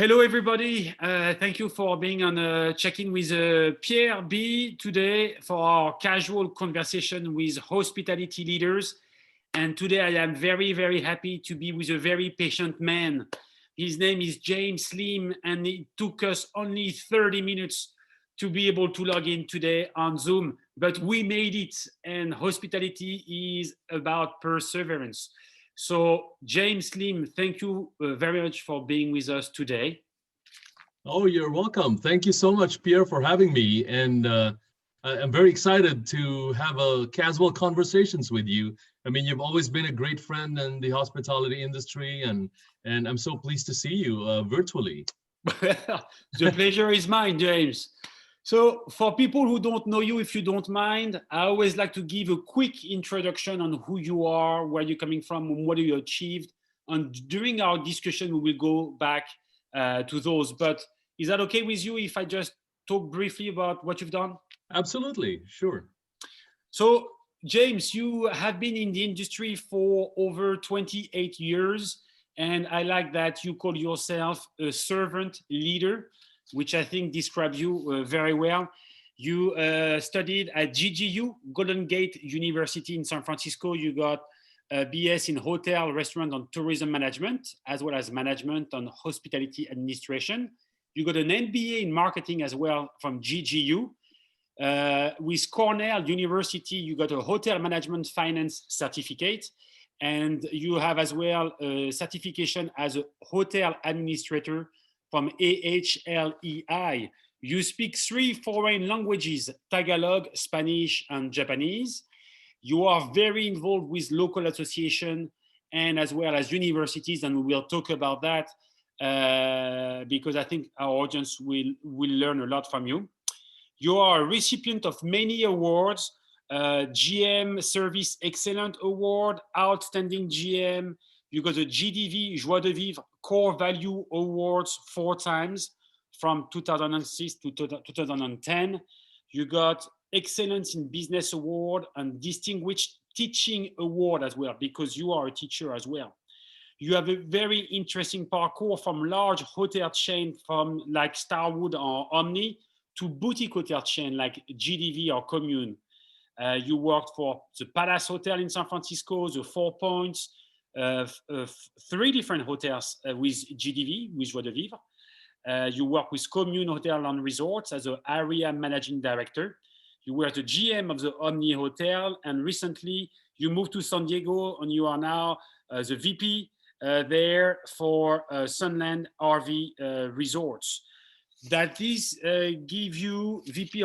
Hello, everybody. Thank you for being on check-in with Pierre B today for our casual conversation with hospitality leaders. And today I am very, very happy to be with a very patient man. His name is James Slim, and it took us only 30 minutes to be able to log in today on Zoom, but we made it, and hospitality is about perseverance. So, James Slim, thank you very much for being with us today. Oh, you're welcome. Thank you so much, Pierre, for having me. And I'm very excited to have a casual conversations with you. I mean, you've always been a great friend in the hospitality industry, and I'm so pleased to see you virtually. The pleasure is mine, James. So, for people who don't know you, if you don't mind, I always like to give a quick introduction on who you are, where you're coming from, and what you achieved. And during our discussion, we will go back to those. But is that okay with you if I just talk briefly about what you've done? Absolutely, sure. So, James, you have been in the industry for over 28 years. And I like that you call yourself a servant leader, which I think describes you very well. You studied at GGU, Golden Gate University in San Francisco. You got a BS in Hotel, Restaurant, and Tourism Management, as well as Management and Hospitality Administration. You got an MBA in Marketing as well from GGU. With Cornell University, you got a Hotel Management Finance certificate. And you have as well a certification as a Hotel Administrator from AHLEI. You speak 3 foreign languages, Tagalog, Spanish, and Japanese. You are very involved with local association and as well as universities, and we will talk about that because I think our audience will learn a lot from you. You are a recipient of many awards, GM Service Excellent Award, Outstanding GM. You got the GDV, Joie de Vivre Core Value Awards 4 times from 2006 to 2010. You got Excellence in Business Award and Distinguished Teaching Award as well, because you are a teacher as well. You have a very interesting parcours from large hotel chain from like Starwood or Omni to boutique hotel chain like GDV or Commune. You worked for the Palace Hotel in San Francisco, the Four Points, 3 different hotels with GDV, with Joie de Vivre. You work with Commune Hotel and Resorts as an area managing director. You were the GM of the Omni Hotel, and recently you moved to San Diego, and you are now the VP there for Sunland RV Resorts. That is give you VP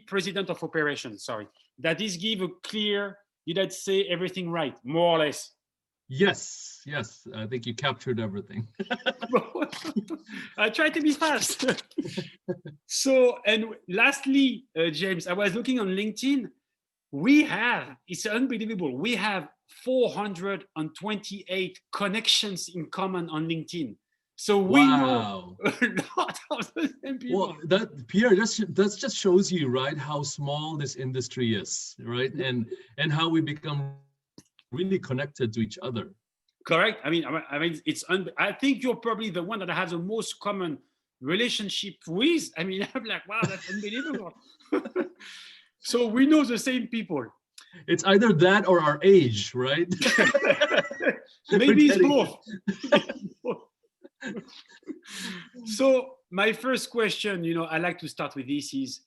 President of Operations, sorry. That is give a clear, did I say everything right, more or less? Yes, I think you captured everything. I try to be fast. So, and lastly, James, I was looking on LinkedIn. It's unbelievable. We have 428 connections in common on LinkedIn. So we know a lot of the same people. Well, Pierre, that just shows you, right, how small this industry is, right, and how we become really connected to each other. Correct. I mean, I think you're probably the one that has the most common relationship with. I mean, I'm like, wow, that's unbelievable. So we know the same people. It's either that or our age, right? Maybe it's both. So my first question, I like to start with this is,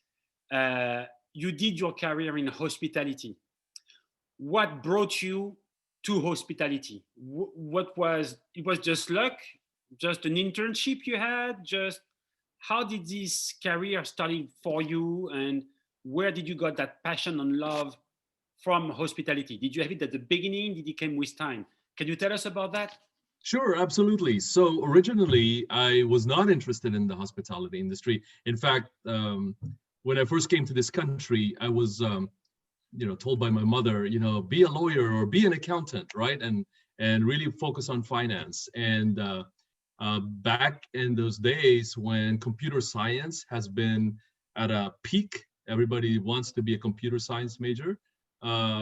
you did your career in hospitality. What brought you to hospitality? It was just luck, just an internship you had, just how did this career started for you, and where did you got that passion and love from hospitality? Did you have it at the beginning? Did it come with time? Can you tell us about that? Sure, absolutely. So originally, I was not interested in the hospitality industry. In fact, when I first came to this country, I was, told by my mother, be a lawyer or be an accountant, right? And really focus on finance. And back in those days when computer science has been at a peak, everybody wants to be a computer science major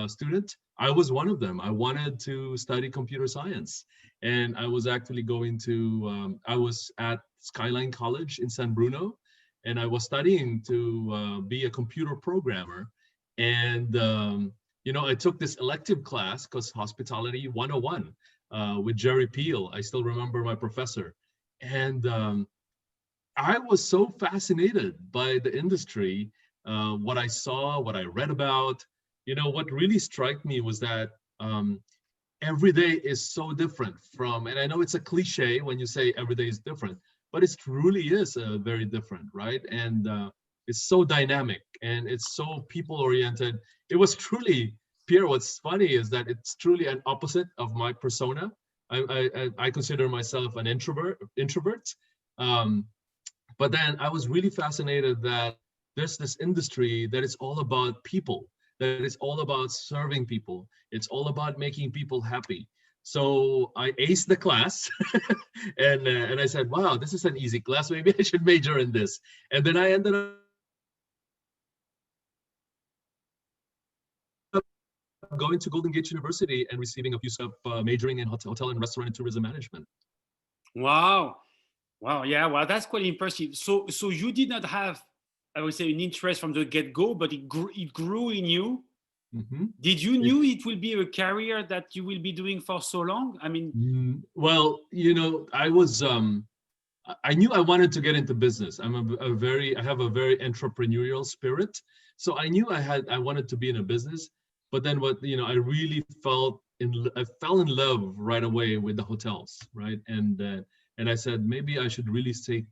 student. I was one of them. I wanted to study computer science, and I was actually going to. I was at Skyline College in San Bruno, and I was studying to be a computer programmer. And I took this elective class because Hospitality 101 with Jerry Peel. I still remember my professor, and I was so fascinated by the industry, what I saw, what I read about. What really struck me was that every day is so different from, and I know it's a cliche when you say every day is different, but it truly is very different, right? And it's so dynamic and it's so people oriented. It was truly, Pierre, what's funny is that it's truly an opposite of my persona. I consider myself an introvert. Um, but then I was really fascinated that there's this industry that is all about people, that is all about serving people. It's all about making people happy. So I aced the class, and I said, "Wow, this is an easy class. Maybe I should major in this." And then I ended up going to Golden Gate University and receiving a few stuff, majoring in hotel and restaurant and tourism management. Wow. Wow. Yeah. Well, that's quite impressive. So you did not have, I would say, an interest from the get-go, but it grew in you. Mm-hmm. Did you knew it will be a career that you will be doing for so long? I mean, well, I knew I wanted to get into business. I have a very entrepreneurial spirit. So I knew I wanted to be in a business, but then I really I fell in love right away with the hotels, right? And I said, maybe I should really stay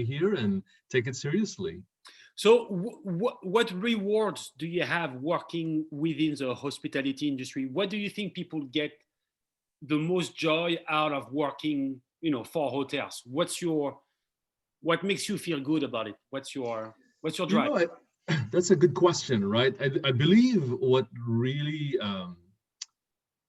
here and take it seriously. so what rewards do you have working within the hospitality industry? What do you think people get the most joy out of working, for hotels? What makes you feel good about it? What's your You drive? know, that's a good question, right? I believe what really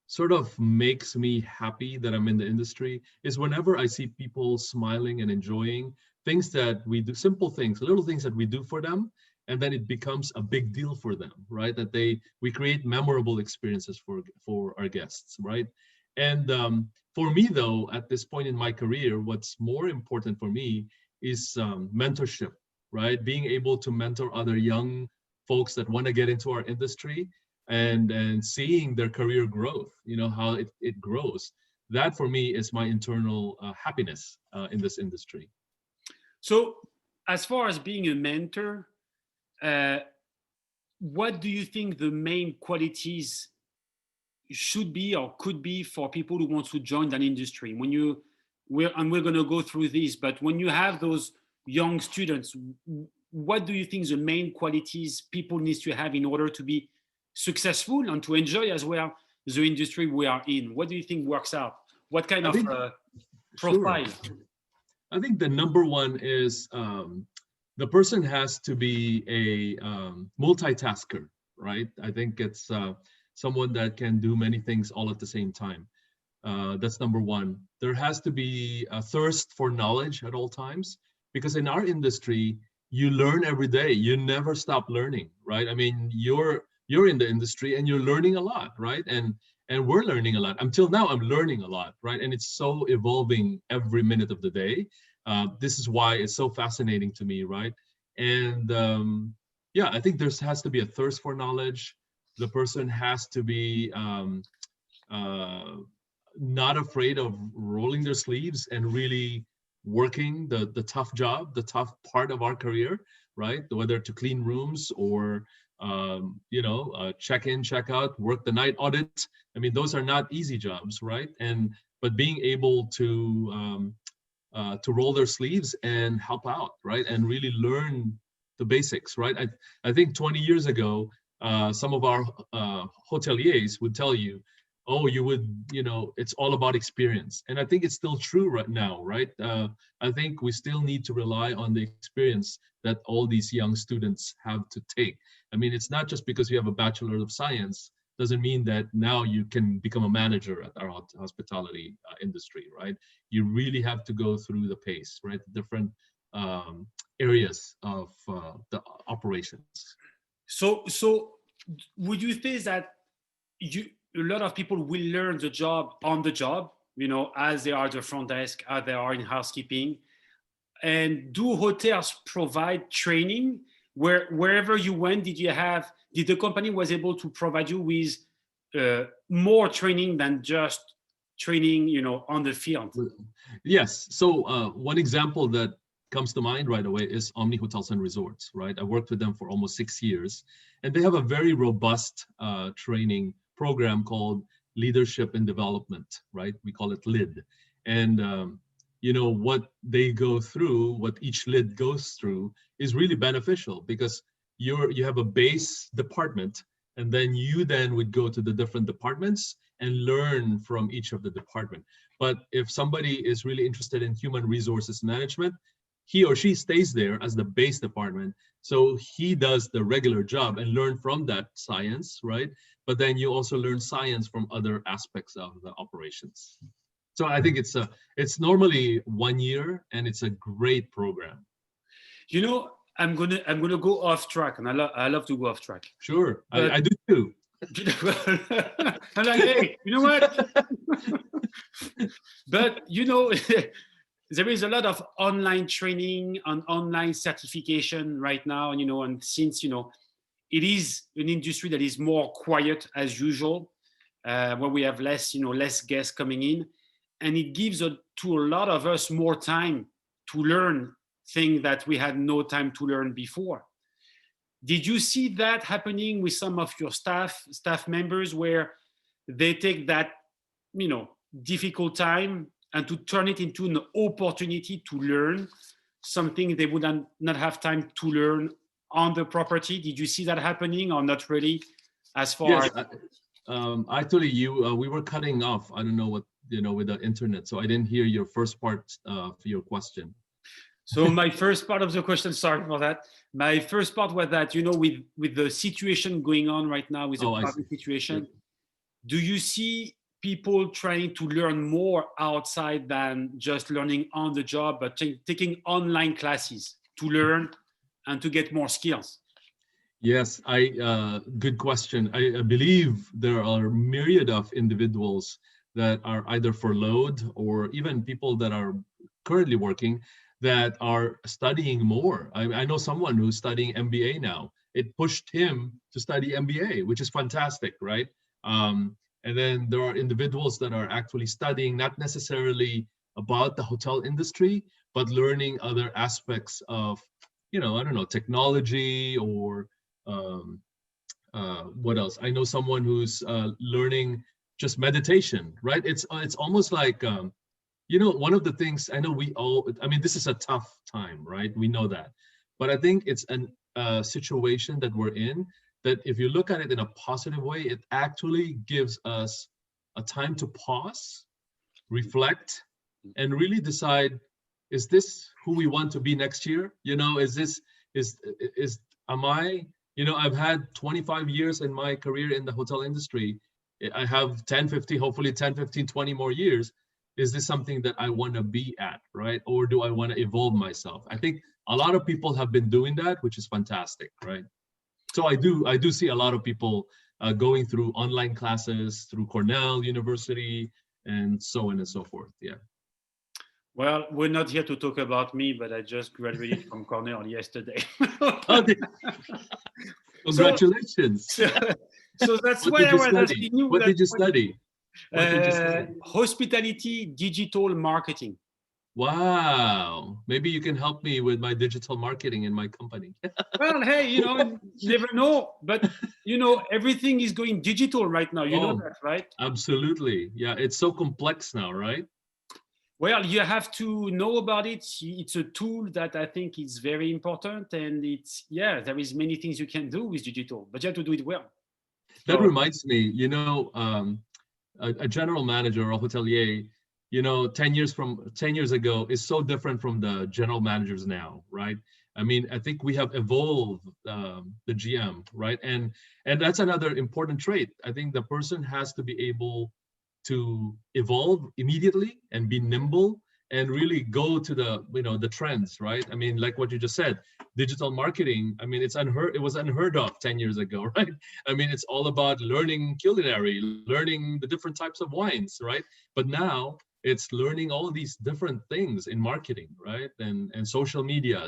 sort of makes me happy that I'm in the industry is whenever I see people smiling and enjoying things that we do, simple things, little things that we do for them, and then it becomes a big deal for them, right? That we create memorable experiences for our guests, right? And for me, though, at this point in my career, what's more important for me is mentorship, right? Being able to mentor other young folks that want to get into our industry and seeing their career growth, how it grows. That for me is my internal happiness in this industry. So, as far as being a mentor, uh, what do you think the main qualities should be or could be for people who want to join an industry? We're going to go through this, but when you have those young students, what do you think the main qualities people need to have in order to be successful and to enjoy as well the industry we are in? What do you think works out? What kind I of think, sure. profile? I think the number one is the person has to be a multitasker, right? I think it's someone that can do many things all at the same time. That's number one. There has to be a thirst for knowledge at all times, because in our industry, you learn every day. You never stop learning, right? I mean, you're in the industry and you're learning a lot, right? And we're learning a lot. Until now, I'm learning a lot, right? And it's so evolving every minute of the day. This is why it's so fascinating to me, right? And yeah, I think there has to be a thirst for knowledge. The person has to be uh, not afraid of rolling their sleeves and really working the tough job, the tough part of our career, right? Whether to clean rooms or check in, check out, work the night audit. I mean, those are not easy jobs, right? But being able to roll their sleeves and help out, right? And really learn the basics, right? I think 20 years ago, some of our hoteliers would tell you, oh, it's all about experience. And I think it's still true right now, right? I think we still need to rely on the experience that all these young students have to take. I mean, it's not just because you have a Bachelor of Science, doesn't mean that now you can become a manager at our hospitality industry, right? You really have to go through the pace, right? Different areas of the operations. So would you say that a lot of people will learn the job on the job, as they are at the front desk, as they are in housekeeping. And do hotels provide training wherever you went? Did the company was able to provide you with more training than just training, on the field? Yes. So one example that comes to mind right away is Omni Hotels and Resorts, right? I worked with them for almost 6 years, and they have a very robust training program called Leadership and Development, right? We call it LID. And what they go through, what each LID goes through, is really beneficial because you have a base department, and then you would go to the different departments and learn from each of the department. But if somebody is really interested in human resources management, he or she stays there as the base department. So he does the regular job and learn from that science, right? But then you also learn science from other aspects of the operations. So I think it's normally 1 year, and it's a great program. I'm gonna go off track, and I love to go off track. Sure, I do too. I'm like, hey, you know what? But there is a lot of online training and online certification right now, and since it is an industry that is more quiet as usual, where we have less guests coming in, and it gives to a lot of us more time to learn things that we had no time to learn before. Did you see that happening with some of your staff members, where they take that difficult time and to turn it into an opportunity to learn something they would not have time to learn on the property? Did you see that happening, or not really? As far yes, actually, we were cutting off. I don't know what with the internet, so I didn't hear your first part of your question. So my first part of the question, sorry for that. My first part was that, with the situation going on right now, with the COVID situation, do you see people trying to learn more outside than just learning on the job, but taking online classes to learn and to get more skills? Yes, good question. I believe there are myriad of individuals that are either furloughed or even people that are currently working that are studying more. I know someone who's studying MBA now. It pushed him to study MBA, which is fantastic, right? And then there are individuals that are actually studying not necessarily about the hotel industry, but learning other aspects of, I don't know, technology or what else? I know someone who's learning just meditation, right? It's almost like, one of the things I know this is a tough time, right? We know that. But I think it's a situation that we're in that if you look at it in a positive way, it actually gives us a time to pause, reflect, and really decide, is this who we want to be next year? I've had 25 years in my career in the hotel industry. I have 10, 15, hopefully 10, 15, 20 more years. Is this something that I want to be at, right? Or do I want to evolve myself? I think a lot of people have been doing that, which is fantastic, right? So I do see a lot of people going through online classes through Cornell University and so on and so forth. Yeah. Well, we're not here to talk about me, but I just graduated from Cornell yesterday. Okay. Congratulations. So that's why I was asking you. What did you study? Hospitality digital marketing. Wow. Maybe you can help me with my digital marketing in my company. Well, hey, you never know. But, everything is going digital right now. You know that, right? Absolutely. Yeah, it's so complex now, right? Well, you have to know about it. It's a tool that I think is very important. And there is many things you can do with digital, but you have to do it well. That reminds me, a general manager or a hotelier, 10 years ago is so different from the general managers now, right? I mean, I think we have evolved the GM, right? And that's another important trait. I think the person has to be able to evolve immediately and be nimble and really go to the, the trends, right? I mean, like what you just said, digital marketing. I mean, it was unheard of 10 years ago, right? I mean, it's all about learning culinary, learning the different types of wines, right? But now it's learning all these different things in marketing, right? And social media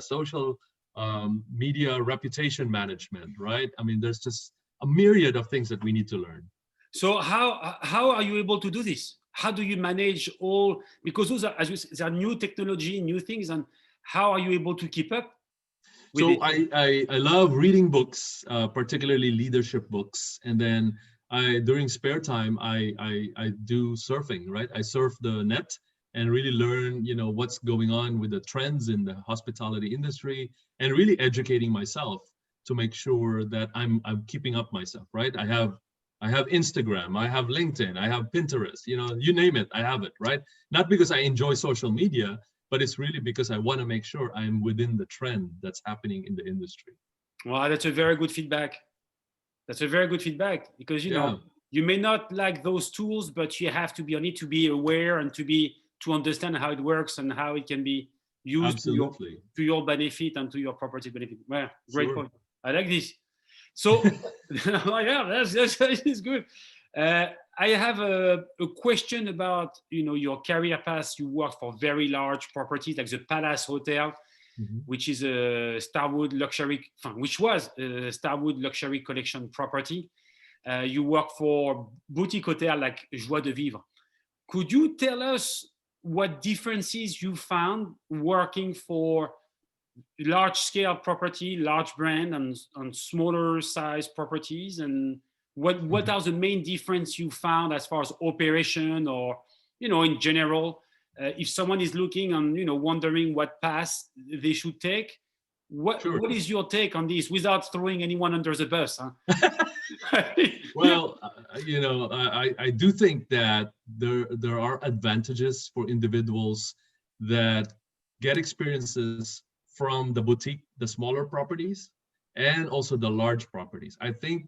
reputation management, right? I mean, there's just a myriad of things that we need to learn. So how are you able to do this? How do you manage all, because those are, as you said, are new technology, new things, and how are you able to keep up with So it? I love reading books, particularly leadership books, and then during spare time I do surfing, right? I surf the net and really learn, what's going on with the trends in the hospitality industry, and really educating myself to make sure that I'm keeping up myself, right? I have Instagram, I have LinkedIn, I have Pinterest, you name it, I have it, right? Not because I enjoy social media, but it's really because I want to make sure I'm within the trend that's happening in the industry. Well, that's a very good feedback. That's a very good feedback, because Yeah, you may not like those tools, but you have to be on it to be aware and to understand how it works and how it can be used absolutely. to your benefit and to your property benefit. Well, great Sure. point. I like this. So, yeah, that's good. Uh, I have a question about your career path. You work for very large properties like the Palace Hotel, Mhm. which is a Starwood luxury, which was a Starwood luxury collection property. You work for boutique hotel like Joie de Vivre. Could you tell us what differences you found working for large scale property, large brand, and smaller size properties, and what Mhm. are the main difference you found as far as operation, or in general, if someone is looking and wondering what path they should take, Sure. what is your take on this without throwing anyone under the bus, huh? Well, I do think that there are advantages for individuals that get experiences from the boutique, the smaller properties, and also the large properties. I think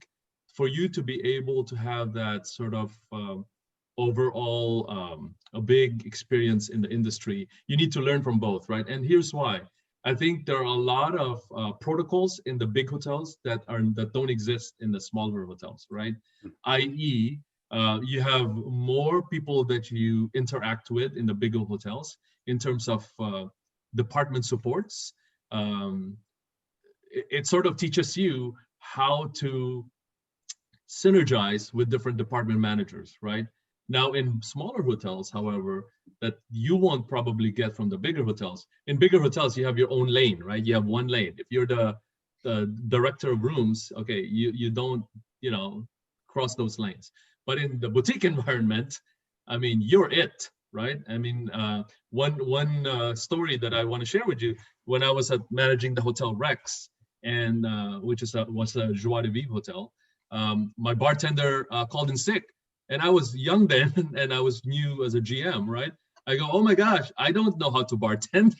for you to be able to have that sort of overall a big experience in the industry, you need to learn from both, right? And here's why. I think there are a lot of protocols in the big hotels that don't exist in the smaller hotels, right? I.e., you have more people that you interact with in the bigger hotels in terms of department supports. Um, it sort of teaches you how to synergize with different department managers, right? Now, in smaller hotels, however, that you won't probably get from the bigger hotels. In bigger hotels, you have your own lane, right? You have one lane. If you're the director of rooms, okay, you don't, cross those lanes. But in the boutique environment, I mean, you're it, right? I mean, one story that I want to share with you, when I was managing the Hotel Rex, and which was a Joie de Vivre hotel, my bartender called in sick, and I was young then, and I was new as a GM, right? I go, oh my gosh, I don't know how to bartend,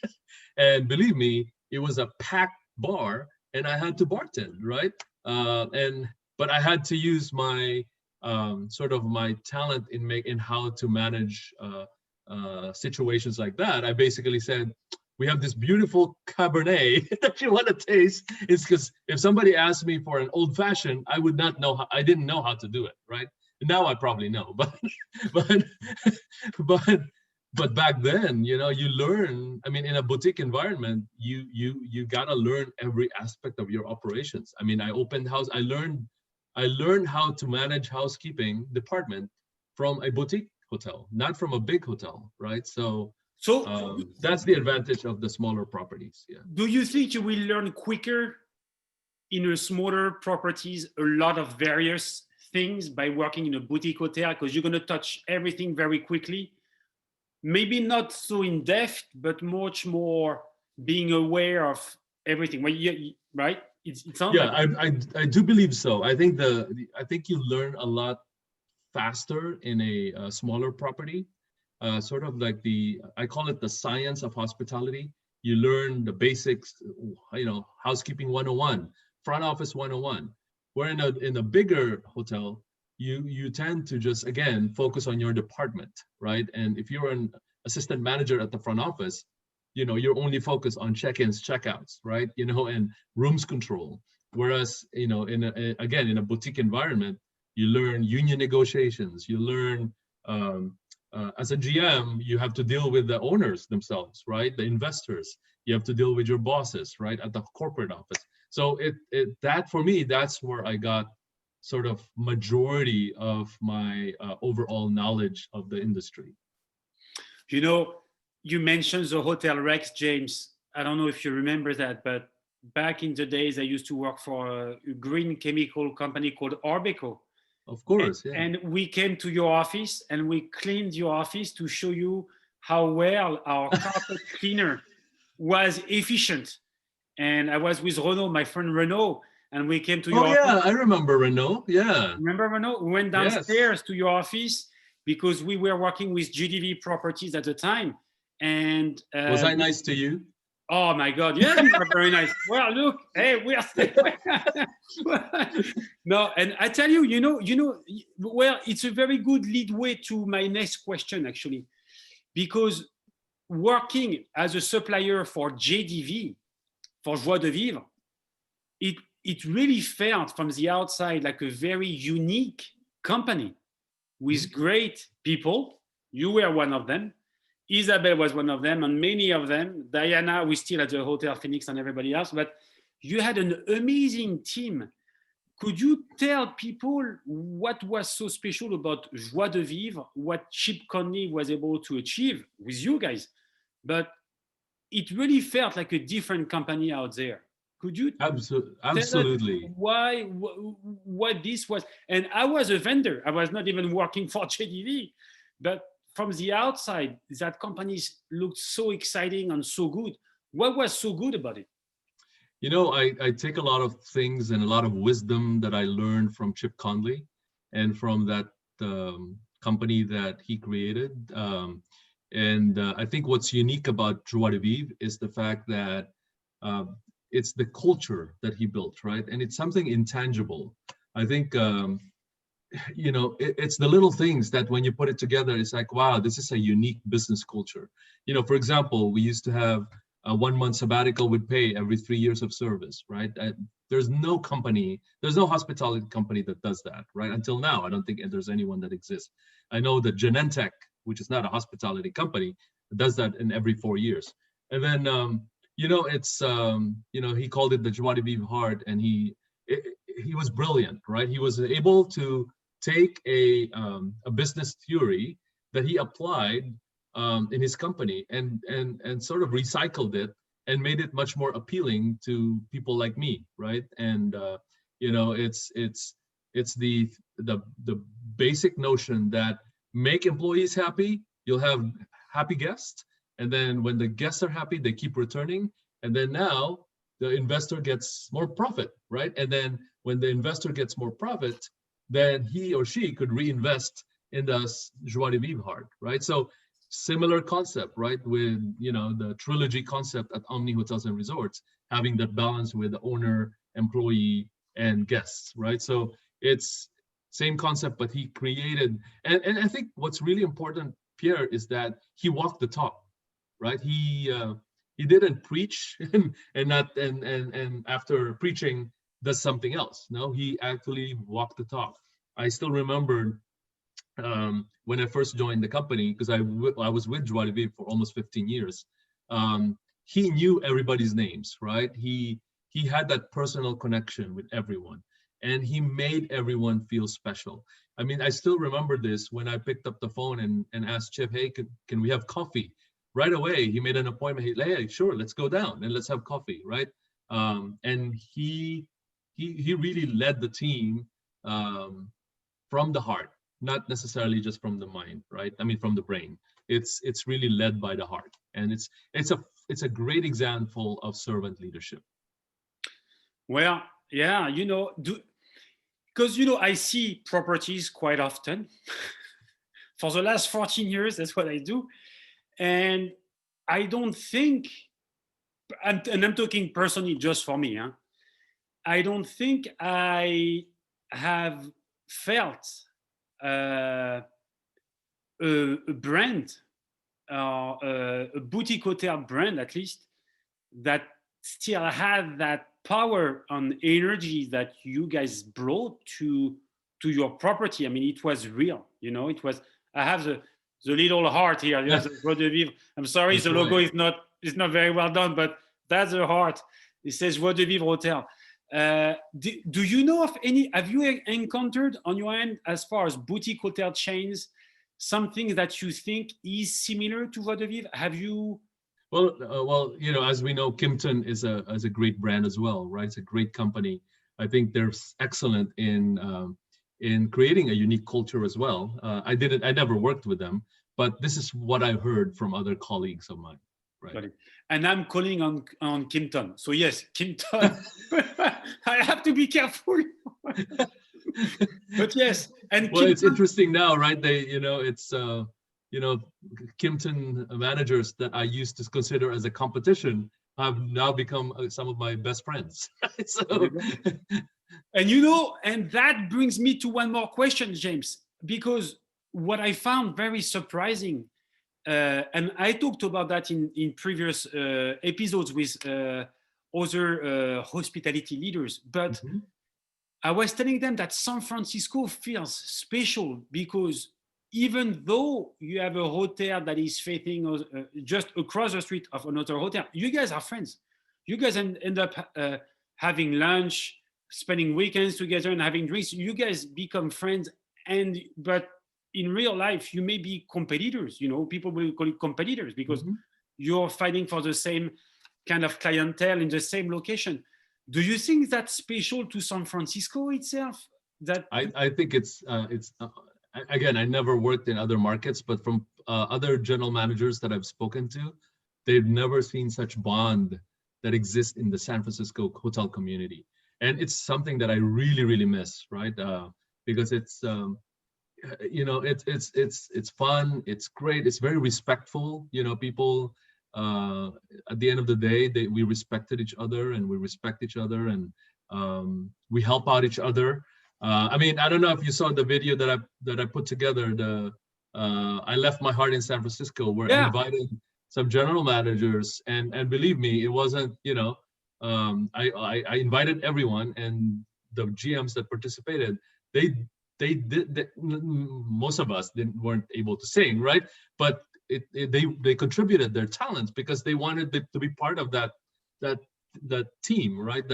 and believe me, it was a packed bar, and I had to bartend, right? But I had to use my sort of my talent in how to manage situations like that. I basically said, we have this beautiful Cabernet that you want to taste. It's because if somebody asked me for an old fashioned, I would not know I didn't know how to do it, right? Now I probably know, but but but back then, you learn. I mean, in a boutique environment, you gotta learn every aspect of your operations. I mean, I opened house. I learned how to manage housekeeping department from a boutique hotel, not from a big hotel, right? So So, that's the advantage of the smaller properties. Yeah. do you think you will learn quicker in a smaller properties a lot of various things by working in a boutique hotel, because you're going to touch everything very quickly, maybe not so in depth, but much more being aware of everything? Well, right, it sounds Yeah, like I do believe so. I think you learn a lot faster in a smaller property. Sort of like I call it the science of hospitality. You learn the basics, housekeeping 101, front office 101. Where in a bigger hotel, you tend to just again focus on your department, right? And if you're assistant manager at the front office, you're only focused on check-ins, checkouts, right? And rooms control. Whereas, again, in a boutique environment, you learn union negotiations, you learn, as a GM, you have to deal with the owners themselves, right? The investors, you have to deal with your bosses, right? At the corporate office. So that for me, that's where I got sort of majority of my overall knowledge of the industry. You mentioned the Hotel Rex, James. I don't know if you remember that, but back in the days, I used to work for a green chemical company called Arbeco. Of course, yeah. And we came to your office and we cleaned your office to show you how well our carpet cleaner was efficient. And I was with Renaud, my friend Renaud, and we came to your office. Oh yeah, I remember Renaud, yeah. Remember Renaud? We went downstairs to your office because we were working with GDV Properties at the time. And was I nice to you? Oh my God! Yeah, you are very nice. Well, look, hey, we are still. No, and I tell you, well, it's a very good lead way to my next question, actually, because working as a supplier for JDV, for Joie de Vivre, it really felt from the outside like a very unique company with great people. You were one of them. Isabel was one of them, and many of them. Diana, we still at the Hotel Phoenix and everybody else, but you had an amazing team. Could you tell people what was so special about Joie de Vivre, what Chip Conley was able to achieve with you guys? But it really felt like a different company out there. Could you absolutely tell us why, what this was? And I was a vendor. I was not even working for JDV, but from the outside, that company looked so exciting and so good. What was so good about it? I take a lot of things and a lot of wisdom that I learned from Chip Conley and from that company that he created. I think what's unique about Joie de Vivre is the fact that it's the culture that he built, right? And it's something intangible. I think it's the little things that when you put it together, it's like, wow, this is a unique business culture. For example, we used to have a 1 month sabbatical with pay every 3 years of service, right? There's no hospitality company that does that, right? Until now, I don't think there's anyone that exists. I know that Genentech, which is not a hospitality company, does that in every 4 years. And then, he called it the Joie de Vivre heart, and he was brilliant, right? He was able to take a business theory that he applied in his company and sort of recycled it and made it much more appealing to people like me, right? And it's the basic notion that make employees happy, you'll have happy guests, and then when the guests are happy, they keep returning, and then now the investor gets more profit, right? And then when the investor gets more profit, then he or she could reinvest in the Joie de Vivre heart, right? So similar concept, right? With, the trilogy concept at Omni Hotels and Resorts, having that balance with the owner, employee, and guests, right? So it's same concept, but he created, and I think what's really important, Pierre, is that he walked the talk, right? He didn't preach and after preaching does something else. No, he actually walked the talk. I still remember when I first joined the company, because I was with Joie de Vivre for almost 15 years. He knew everybody's names, right? He had that personal connection with everyone, and he made everyone feel special. I mean, I still remember this when I picked up the phone and asked Chip, hey, can we have coffee? Right away, he made an appointment. Hey, sure, let's go down and let's have coffee, right? And he really led the team from the heart, not necessarily just from the mind, right? I mean, from the brain. It's really led by the heart, and it's a great example of servant leadership. Well, yeah, because I see properties quite often. For the last 14 years, that's what I do. And I don't think, and I'm talking personally just for me, I don't think I have felt a brand a boutique hotel brand, at least, that still had that power and energy that you guys brought to your property. I mean, it was real, you know. It was. I have the little heart here. There's a Joie de Vivre. I'm sorry, That's the logo right. is not very well done, but that's the heart. It says Joie de Vivre Hotel. Do you know of any? Have you encountered on your end, as far as boutique hotel chains, something that you think is similar to Joie de Vivre? Have you? Well, you know, as we know, Kimpton is a great brand as well, right? It's a great company. I think they're excellent in creating a unique culture as well. I never worked with them, but this is what I've heard from other colleagues of mine, right? Got it. And I'm calling on Kimpton. So yes, Kimpton. I have to be careful. But yes, and Well, it's Kimpton. interesting now, right? You know, Kimpton managers that I used to consider as a competition have now become some of my best friends. So, And you know, and that brings me to one more question, James, because what I found very surprising, and I talked about that in previous episodes with other hospitality leaders, but mhm. I was telling them that San Francisco feels special because even though you have a hotel that is facing just across the street of another hotel, you guys are friends. You guys end up having lunch, spending weekends together, and having drinks. You guys become friends, and but in real life, you may be competitors. You know, people will call it competitors because Mhm. you're fighting for the same kind of clientele in the same location. Do you think that's special to San Francisco itself? That I think again, I never worked in other markets, but from other general managers that I've spoken to, they've never seen such bond that exists in the San Francisco hotel community, and it's something that I really really miss, right? Because it's you know, it's fun, it's great, it's very respectful. You know, people at the end of the day, we respected each other and we respect each other, and we help out each other. I mean, I don't know if you saw the video that I put together. I left my heart in San Francisco, where I yeah, invited some general managers, and believe me, it wasn't, you know, I invited everyone, and the GMs that participated, they most of us weren't able to sing, right? But they contributed their talents because they wanted to be part of that that team, right?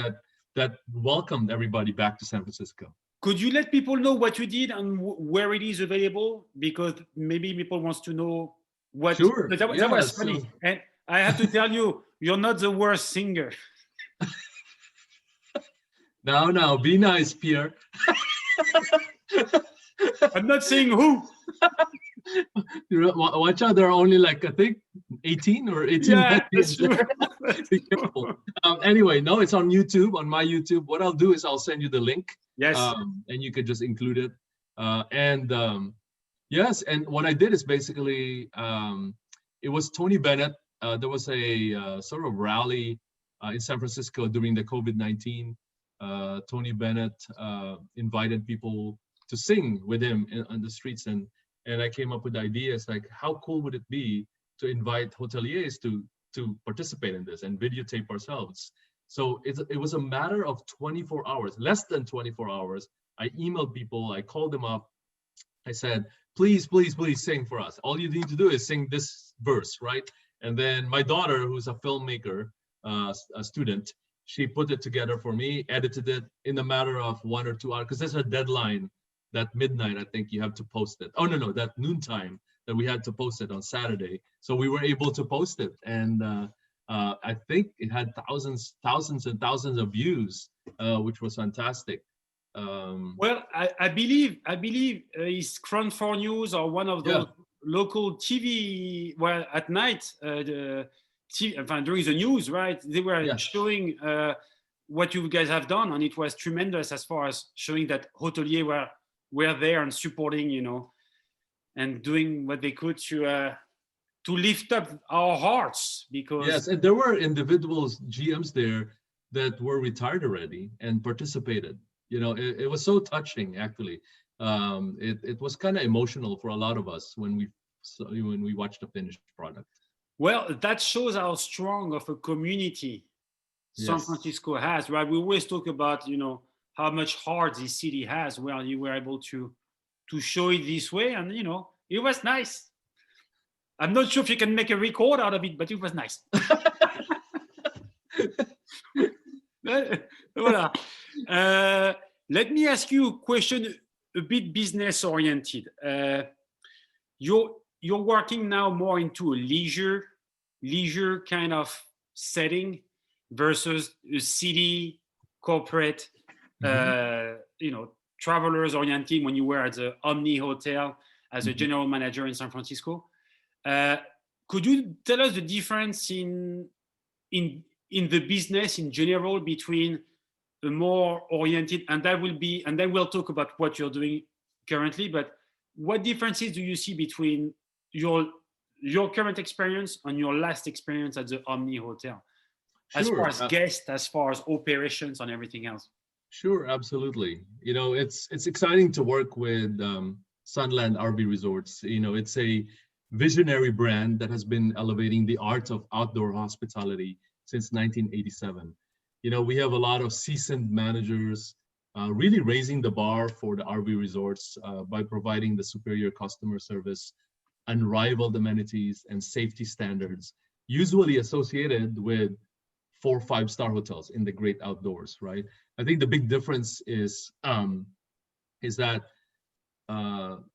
That welcomed everybody back to San Francisco. could you let people know what you did and where it is available? Because maybe people wants to know what. Sure. But that Yeah. was So funny, and I have to tell you, you're not the worst singer. now, be nice, Pierre. I'm not saying who. Watch out, there are only like, I think, 18 or 18 Yeah, that's lesbians true. there. Be careful. Anyway, no, it's on YouTube, on my YouTube. What I'll do is I'll send you the link, Yes. and you could just include it. And yes, and what I did is basically, it was Tony Bennett. There was a sort of rally in San Francisco during the COVID-19. Tony Bennett invited people to sing with him on the streets, and I came up with ideas like, how cool would it be to invite hoteliers to participate in this and videotape ourselves. So it was a matter of 24 hours, less than 24 hours. I emailed people, I called them up, I said, please, please, please sing for us. All you need to do is sing this verse, right? And then my daughter, who's a filmmaker, a student, she put it together for me, edited it in a matter of 1 or 2 hours, because there's a deadline that midnight, I think you have to post it. Oh, no, that noontime that we had to post it on Saturday. So we were able to post it. And I think it had thousands and thousands of views, which was fantastic. Well, I believe it's Crown 4 News or one of Yeah, those local TV. Well, at night, the TV, during the news, right? They were yeah. showing what you guys have done, and it was tremendous as far as showing that hoteliers were there and supporting, you know, and doing what they could to lift up our hearts because Yes, and there were individuals, GMs there that were retired already and participated. You know, it was so touching, actually. It was kind of emotional for a lot of us when we so when we watch the finished product. Well, that shows how strong of a community San Yes. Francisco has, right? We always talk about, how much heart this city has. Well, you were able to show it this way, and it was nice. I'm not sure if you can make a record out of it, but it was nice. Voilà. Let me ask you a question, a bit business oriented. You're working now more into a leisure kind of setting versus a city corporate, travelers oriented when you were at the Omni Hotel as a general manager in San Francisco. Could you tell us the difference in the business in general between the more oriented, and then we'll talk about what you're doing currently, but what differences do you see between your current experience and your last experience at the Omni Hotel? As Sure. far as guests, as far as operations and everything else. Sure, absolutely. It's exciting to work with Sunland RV Resorts. It's a visionary brand that has been elevating the art of outdoor hospitality since 1987. We have a lot of seasoned managers really raising the bar for the RV resorts by providing the superior customer service, unrivaled amenities, and safety standards, usually associated with 4 or 5-star hotels in the great outdoors, right? I think the big difference is that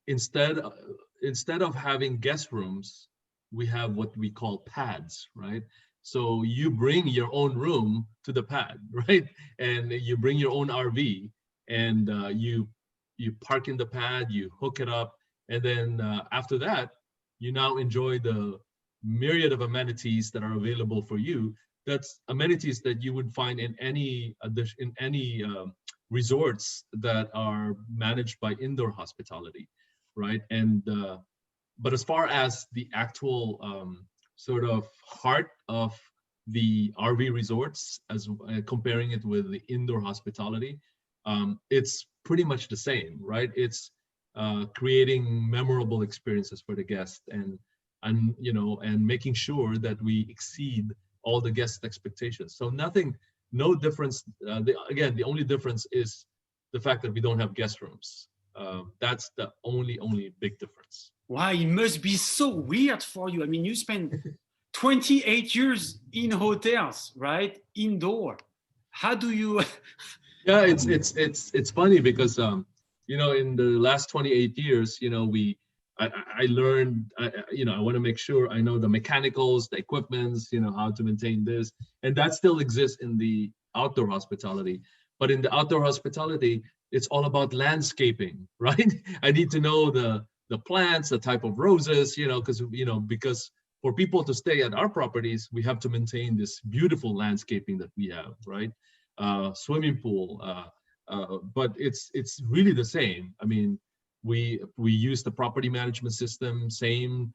instead of having guest rooms, we have what we call pads, right? So you bring your own room to the pad, right? And you bring your own RV, and you park in the pad, you hook it up, and then after that, you now enjoy the myriad of amenities that are available for you. That's amenities that you would find in any resorts that are managed by indoor hospitality, right? And but as far as the actual sort of heart of the RV resorts, as comparing it with the indoor hospitality, it's pretty much the same, right? It's creating memorable experiences for the guest, and making sure that we exceed all the guest expectations. So no difference. The only difference is the fact that we don't have guest rooms. That's the only big difference. Wow, it must be so weird for you. I mean, you spent 28 years in hotels, right? Indoor. How do you? Yeah, it's funny because in the last 28 years, I learned, I want to make sure I know the mechanicals, the equipments, how to maintain this, and that still exists in the outdoor hospitality. But in the outdoor hospitality, it's all about landscaping, right? I need to know the plants, the type of roses, because for people to stay at our properties, we have to maintain this beautiful landscaping that we have, right? Swimming pool, but it's really the same. I mean, we use the property management system, same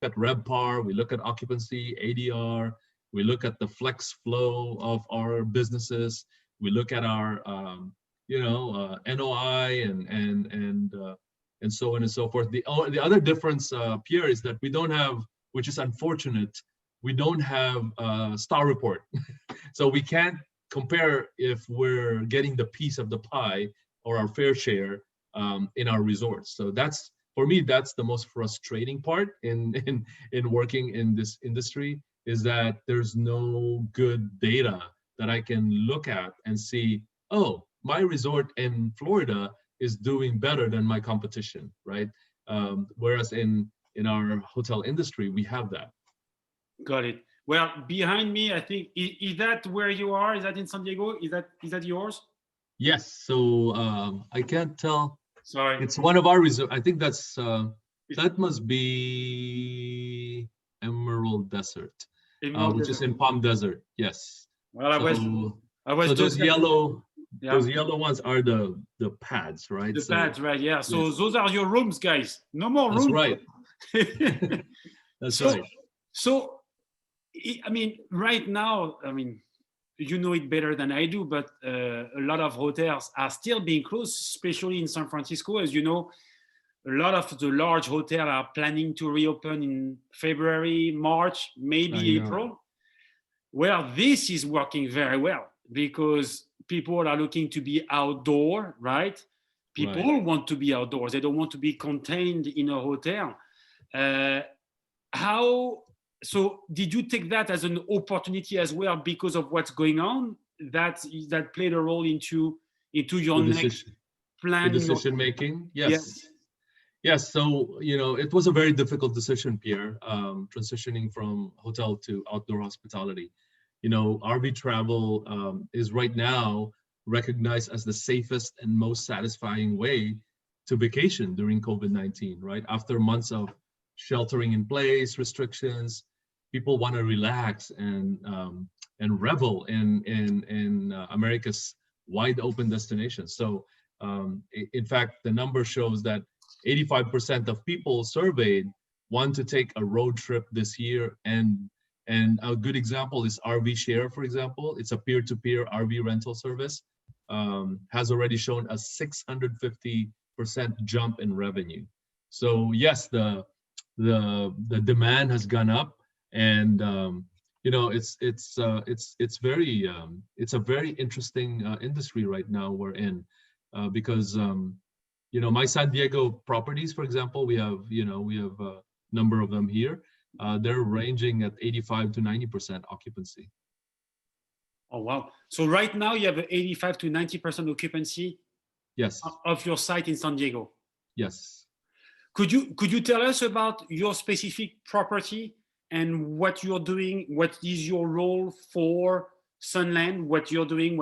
at RevPAR, we look at occupancy, ADR, we look at the flex flow of our businesses, we look at our NOI and so on and so forth. The other difference, Pierre, is that we don't have, which is unfortunate, we don't have a star report. So we can't compare if we're getting the piece of the pie or our fair share in our resorts. So that's, for me, that's the most frustrating part in working in this industry, is that there's no good data that I can look at and see, oh, my resort in Florida is doing better than my competition, right? Whereas in our hotel industry, we have that. Got it. Well, behind me, I think, is that where you are? Is that in San Diego? Is that yours? Yes. So I can't tell. Sorry. It's one of our resorts. I think that must be Emerald Desert, which is in Palm Desert. Yes. Well, I was so those yellow. Yeah. Those yellow ones are the pads, right? The pads, right? Yeah. So yes. Those are your rooms, guys. No more rooms. That's right. That's right. So, I mean, right now, I mean, you know it better than I do, but a lot of hotels are still being closed, especially in San Francisco. As you know, a lot of the large hotels are planning to reopen in February, March, maybe April. Well, this is working very well because people are looking to be outdoor, right? People want to be outdoors. They don't want to be contained in a hotel. So did you take that as an opportunity as well because of what's going on that played a role into your next plan? The decision making? Yes. Yes. So, it was a very difficult decision, Pierre, transitioning from hotel to outdoor hospitality. RV travel is right now recognized as the safest and most satisfying way to vacation during COVID-19, right? After months of sheltering in place, restrictions, people want to relax and revel in America's wide open destinations. So, in fact, the number shows that 85% of people surveyed want to take a road trip this year, and a good example is RV Share, for example. It's a peer-to-peer RV rental service. Has already shown a 650% jump in revenue. So yes, the demand has gone up, and it's a very interesting industry right now we're in, because my San Diego properties, for example, we have a number of them here. They're ranging at 85 to 90% occupancy. Oh, wow. So right now you have an 85 to 90% occupancy. Yes. Of your site in San Diego. Yes. Could you tell us about your specific property and what you're doing? What is your role for Sunland? What you're doing?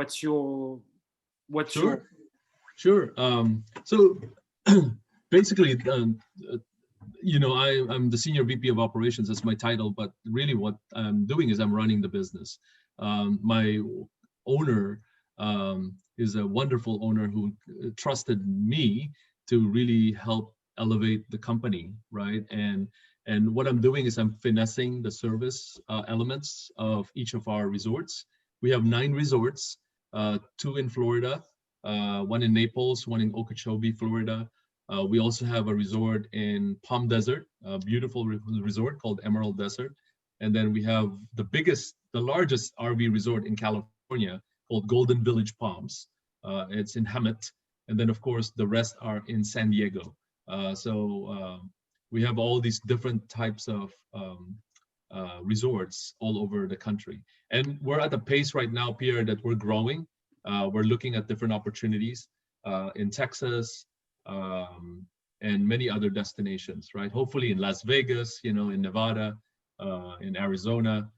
Sure. So basically, I'm the senior VP of operations. That's my title, but really what I'm doing is I'm running the business. My owner is a wonderful owner who trusted me to really help elevate the company, right? And what I'm doing is I'm finessing the service elements of each of our resorts. We have 9 resorts, 2 in Florida, 1 in Naples, 1 in Okeechobee, Florida. We also have a resort in Palm Desert, a beautiful resort called Emerald Desert. And then we have the largest RV resort in California called Golden Village Palms. It's in Hemet. And then, of course, the rest are in San Diego. So we have all these different types of resorts all over the country. And we're at a pace right now, Pierre, that we're growing. We're looking at different opportunities in Texas and many other destinations, right? Hopefully in Las Vegas, in Nevada, in Arizona,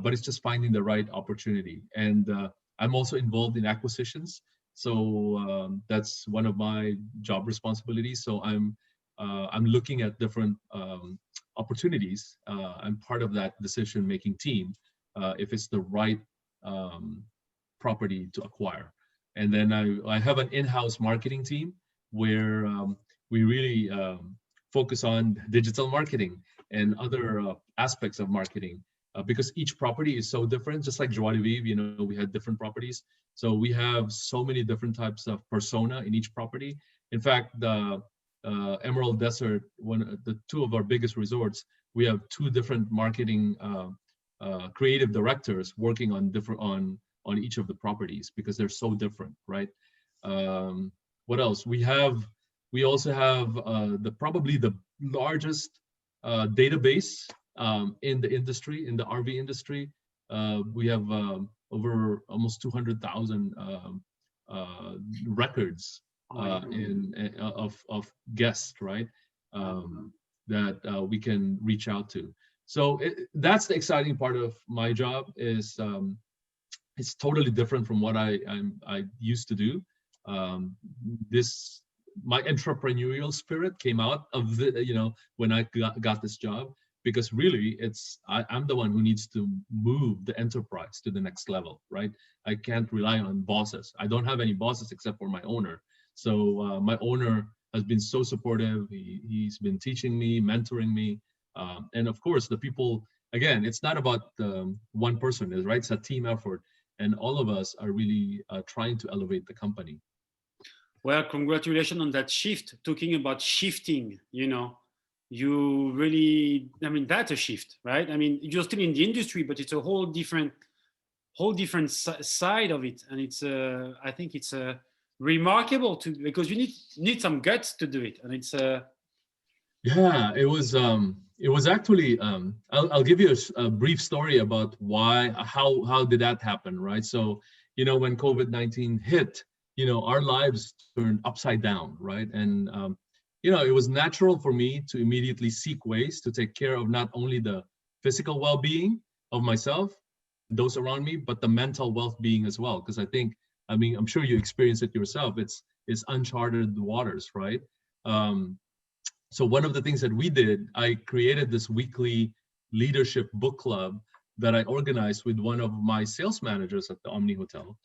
but it's just finding the right opportunity. And I'm also involved in acquisitions. So that's one of my job responsibilities. So I'm looking at different opportunities. I'm part of that decision-making team if it's the right property to acquire. And then I have an in-house marketing team where we really focus on digital marketing and other aspects of marketing, because each property is so different. Just like Joie de Vivre, we had different properties. So we have so many different types of persona in each property. In fact, the Emerald Desert, the 2 of our biggest resorts, we have 2 different marketing creative directors working on each of the properties because they're so different, right? What else? We also have probably the largest database in the industry, in the RV industry. We have over almost 200,000 records of guests, right? That we can reach out to. So that's the exciting part of my job. Is it's totally different from what I used to do. My entrepreneurial spirit came out of when I got this job, because really I'm the one who needs to move the enterprise to the next level, right? I can't rely on bosses. I don't have any bosses except for my owner. So my owner has been so supportive. He's been teaching me, mentoring me, and of course the people. Again, it's not about one person, right? It's a team effort, and all of us are really trying to elevate the company. Well, congratulations on that shift. Talking about shifting, you really, I mean, that's a shift, right? I mean, you're still in the industry, but it's a whole different side of it, and it's I think it's remarkable to, because you need some guts to do it, and it's Yeah, it was actually I'll give you a brief story about why how did that happen, right? So, when COVID-19 hit, our lives turned upside down, right? And it was natural for me to immediately seek ways to take care of not only the physical well-being of myself, those around me, but the mental well-being as well. Because I mean, I'm sure you experience it yourself. It's uncharted waters, right? Um, so one of the things that we did, I created this weekly leadership book club that I organized with one of my sales managers at the Omni Hotel.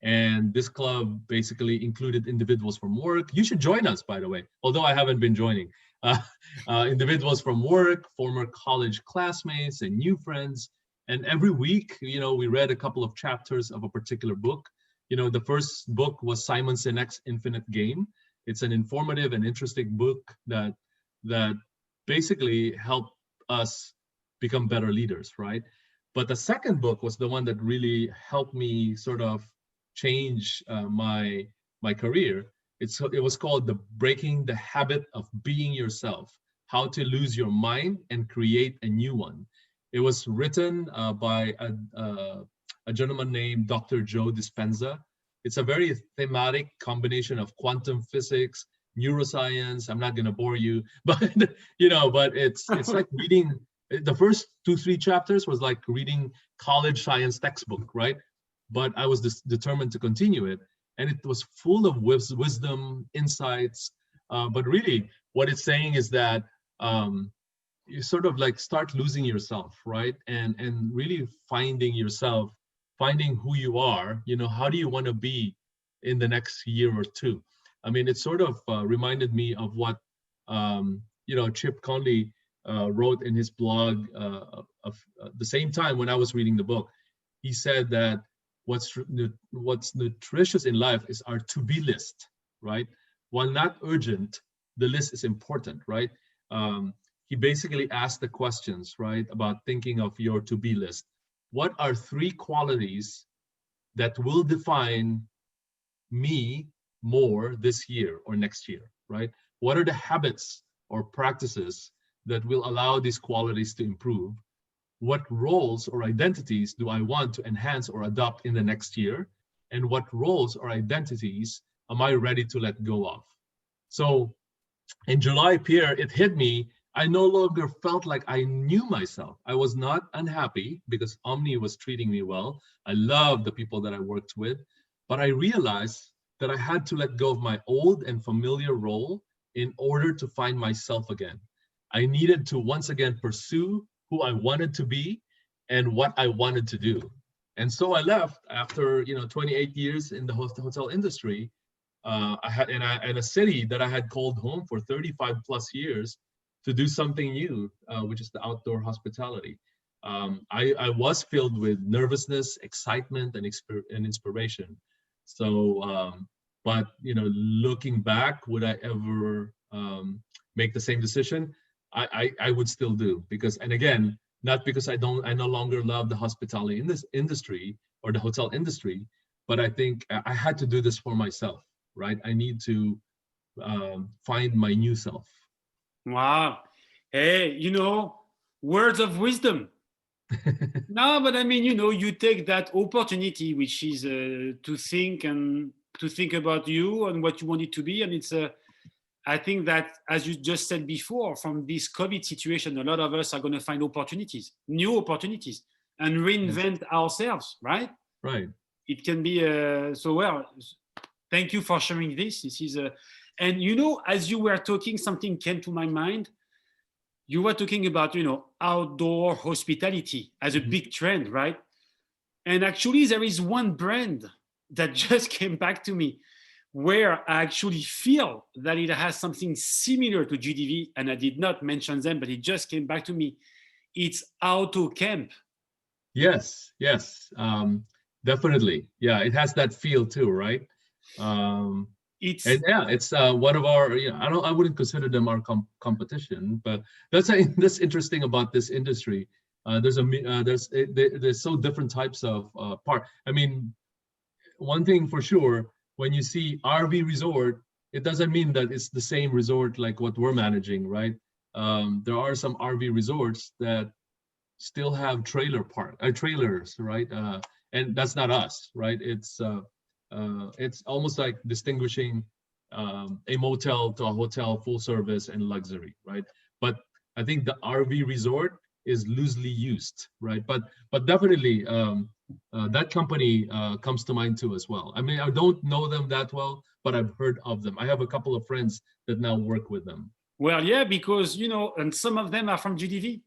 And this club basically included individuals from work. You should join us, by the way, although I haven't been joining. Uh, Individuals from work, former college classmates, and new friends. And every week, we read a couple of chapters of a particular book. The first book was Simon Sinek's Infinite Game. It's an informative and interesting book that basically help us become better leaders, right? But the second book was the one that really helped me sort of change my career. It was called the Breaking the Habit of Being Yourself: How to Lose Your Mind and Create a New One. It was written by a gentleman named Dr. Joe Dispenza. It's a very thematic combination of quantum physics, neuroscience. I'm not going to bore you, but but it's like reading the first 2 3 chapters was like reading college science textbook, right? But I was determined to continue it, and it was full of wisdom, insights. But really, what it's saying is that you sort of like start losing yourself, right? And really finding yourself, finding who you are. How do you want to be in the next year or two? I mean, it sort of reminded me of what Chip Conley wrote in his blog of the same time when I was reading the book. He said that what's nutritious in life is our to-be list, right? While not urgent, the list is important, right? He basically asked the questions, right, about thinking of your to-be list. What are 3 qualities that will define me more this year or next year, right? What are the habits or practices that will allow these qualities to improve? What roles or identities do I want to enhance or adopt in the next year? And what roles or identities am I ready to let go of? So in July, Pierre, it hit me. I no longer felt like I knew myself. I was not unhappy because Omni was treating me well. I loved the people that I worked with, but I realized that I had to let go of my old and familiar role in order to find myself again. I needed to once again pursue who I wanted to be and what I wanted to do. And so I left after 28 years in the hotel industry. I had in a city that I had called home for 35 plus years to do something new, which is the outdoor hospitality. I was filled with nervousness, excitement, and inspiration. So, but looking back, would I ever make the same decision? I would still do, because, and again, not because I no longer love the hospitality in this industry or the hotel industry, but I think I had to do this for myself, right? I need to find my new self. wow. Hey, words of wisdom. No, but I mean, you take that opportunity, which is to think about you and what you want it to be, and it's I think that, as you just said before, from this COVID situation, a lot of us are going to find opportunities, new opportunities, and reinvent ourselves, right? Right. It can be so well. Thank you for sharing this. This is and as you were talking, something came to my mind. You were talking about outdoor hospitality as a big trend, right? And actually, there is one brand that just came back to me where I actually feel that it has something similar to GDV, and I did not mention them, but it just came back to me. It's Auto Camp. Yes, yes, definitely. Yeah, it has that feel too, right? It's And yeah, it's one of our, I wouldn't consider them our competition, but that's interesting about this industry. There's so different types of part. I mean, one thing for sure, when you see RV resort, it doesn't mean that it's the same resort like what we're managing, right? There are some RV resorts that still have trailers, right? And that's not us, right? It's almost like distinguishing a motel to a hotel, full service and luxury, right? But I think the RV resort is loosely used, right? But definitely that company comes to mind too as well. I mean, I don't know them that well, but I've heard of them. I have a couple of friends that now work with them. well, yeah, because and some of them are from GDV.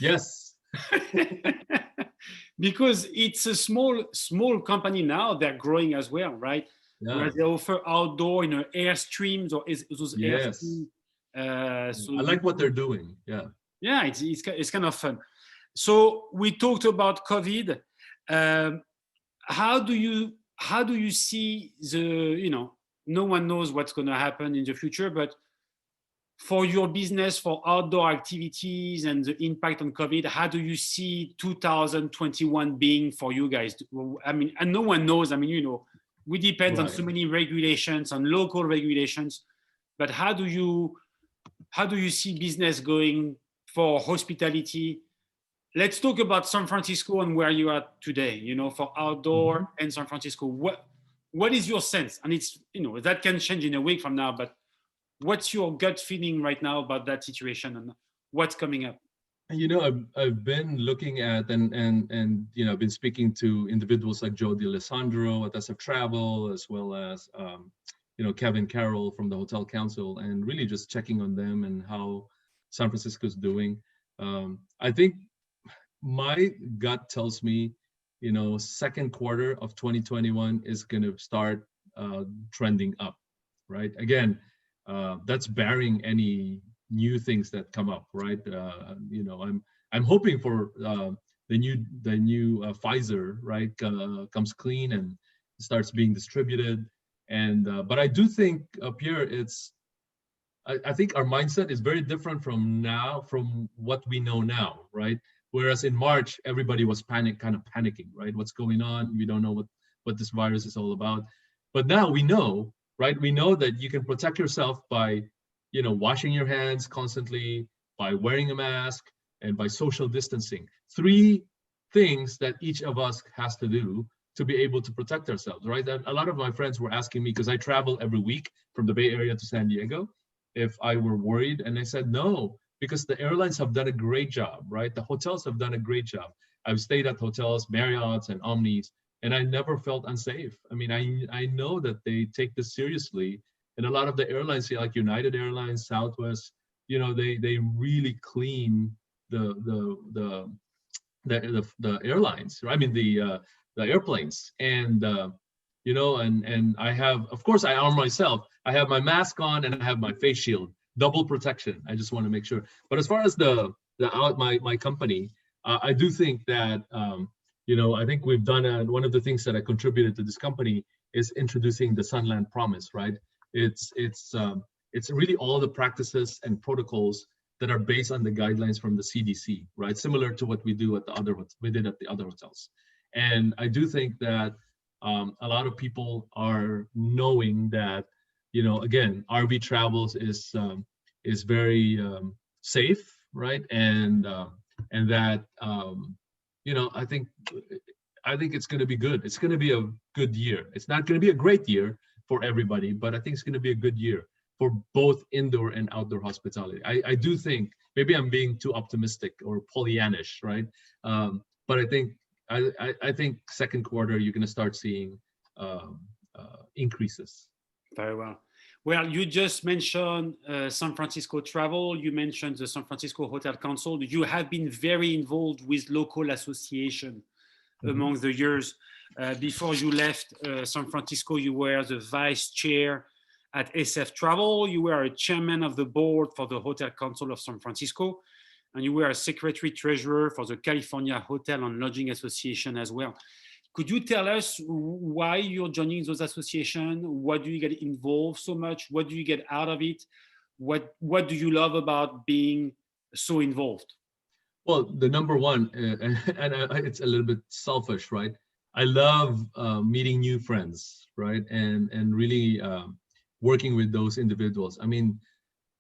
Yes. Because it's a small company now. They're growing as well, right? Yeah. Where they offer outdoor, airstreams or those Yes. airstreams. So I like what they're doing. Yeah. yeah, it's kind of fun. So we talked about COVID. Um, how do you see no one knows what's going to happen in the future, but for your business, for outdoor activities and the impact on COVID, how do you see 2021 being for you guys? I mean, and no one knows. I mean, we depend on Right. so many regulations, on local regulations, but how do you see business going for hospitality? Let's talk about San Francisco and where you are today, for outdoor and San Francisco. What is your sense? And it's, that can change in a week from now, but what's your gut feeling right now about that situation and what's coming up? I've been looking at and I've been speaking to individuals like Joe DeLisandro at SF Travel, as well as Kevin Carroll from the Hotel Council, and really just checking on them and how San Francisco's doing. I think my gut tells me, second quarter of 2021 is going to start trending up, right? Again, that's barring any new things that come up, right? I'm hoping for the new Pfizer, right, comes clean and starts being distributed. And but I do think, Pierre, I think our mindset is very different from what we know now, right? Whereas in March, everybody was kind of panicking, right? What's going on? We don't know what this virus is all about. But now we know, right? We know that you can protect yourself by, washing your hands constantly, by wearing a mask, and by social distancing. Three things that each of us has to do to be able to protect ourselves, right? A lot of my friends were asking me, because I travel every week from the Bay Area to San Diego, if I were worried, and I said no, because the airlines have done a great job, right? The hotels have done a great job. I've stayed at hotels, Marriott's and Omnis, and I never felt unsafe. I mean, I know that they take this seriously, and a lot of the airlines, like United Airlines, Southwest, they really clean the airlines. I mean the airplanes, and and I have, of course, I arm myself. I have my mask on and I have my face shield, double protection. I just want to make sure. But as far as my company, I do think that I think we've done one of the things that I contributed to this company is introducing the Sunland Promise, right? It's really all the practices and protocols that are based on the guidelines from the CDC, right? Similar to what we did at the other hotels. And I do think that a lot of people are knowing that, again, RV travels is very safe, right? And that I think it's going to be good. It's going to be a good year. It's not going to be a great year for everybody, but I think it's going to be a good year for both indoor and outdoor hospitality. I do think, maybe I'm being too optimistic or Pollyannish, right? But I think second quarter you're going to start seeing increases. Very well. Well, you just mentioned San Francisco travel. You mentioned the San Francisco Hotel Council. You have been very involved with local association among the years. Before you left San Francisco, you were the vice chair at SF Travel. You were a chairman of the board for the Hotel Council of San Francisco, and you were a secretary treasurer for the California Hotel and Lodging Association as well. Could you tell us why you're joining those associations? What do you get involved so much? What do you get out of it? What do you love about being so involved? Well, the number one, it's a little bit selfish, right? I love meeting new friends, right? And really working with those individuals. I mean,